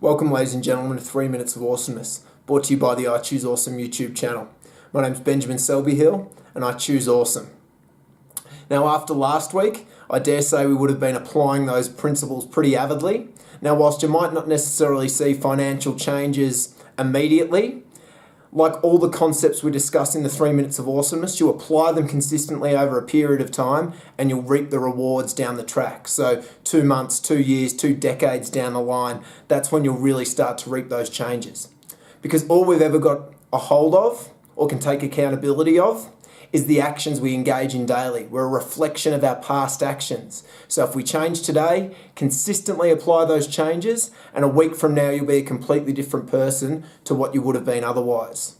Welcome, ladies and gentlemen, to 3 Minutes of Awesomeness, brought to you by the I Choose Awesome YouTube channel. My name's Benjamin Selby Hill, and I choose awesome. Now, after last week, I dare say we would have been applying those principles pretty avidly. Now, whilst you might not necessarily see financial changes immediately, like all the concepts we discuss in the 3 Minutes of Awesomeness, you apply them consistently over a period of time and you'll reap the rewards down the track. So 2 months, 2 years, 2 decades down the line, that's when you'll really start to reap those changes. Because all we've ever got a hold of or can take accountability of is the actions we engage in daily. We're a reflection of our past actions. So if we change today, consistently apply those changes, and a week from now you'll be a completely different person to what you would have been otherwise.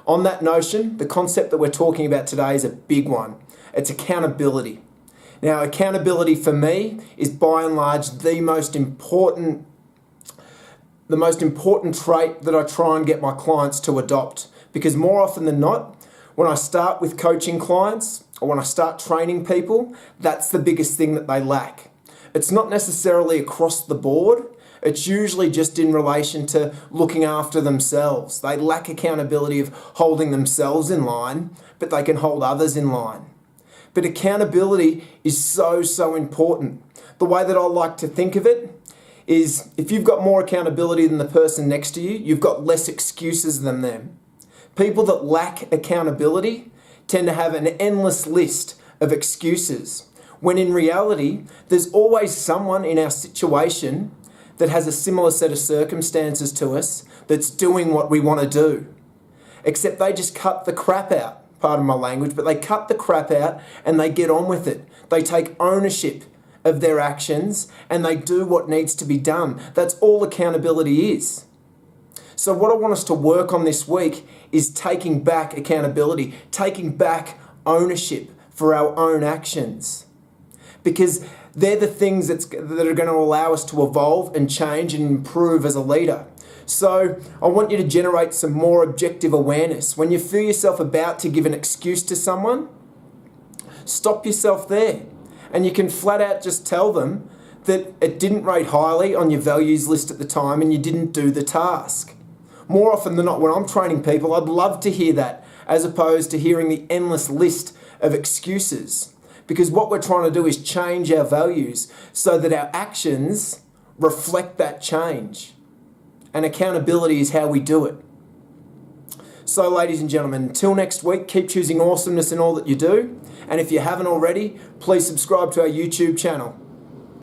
On that notion, the concept that we're talking about today is a big one. It's accountability. Now, accountability for me is by and large the most important trait that I try and get my clients to adopt, because more often than not, when I start with coaching clients or when I start training people, that's the biggest thing that they lack. It's not necessarily across the board. It's usually just in relation to looking after themselves. They lack accountability of holding themselves in line, but they can hold others in line. But accountability is so important. The way that I like to think of it is if you've got more accountability than the person next to you, you've got less excuses than them. People that lack accountability tend to have an endless list of excuses, when in reality, there's always someone in our situation that has a similar set of circumstances to us that's doing what we want to do. Except they just cut the crap out, pardon my language, but they cut the crap out and they get on with it. They take ownership of their actions and they do what needs to be done. That's all accountability is. So what I want us to work on this week is taking back accountability, taking back ownership for our own actions. Because they're the things that are going to allow us to evolve and change and improve as a leader. So I want you to generate some more objective awareness. When you feel yourself about to give an excuse to someone, stop yourself there. And you can flat out just tell them that it didn't rate highly on your values list at the time and you didn't do the task. More often than not, when I'm training people, I'd love to hear that as opposed to hearing the endless list of excuses. Because what we're trying to do is change our values so that our actions reflect that change. And accountability is how we do it. So, ladies and gentlemen, until next week, keep choosing awesomeness in all that you do. And if you haven't already, please subscribe to our YouTube channel.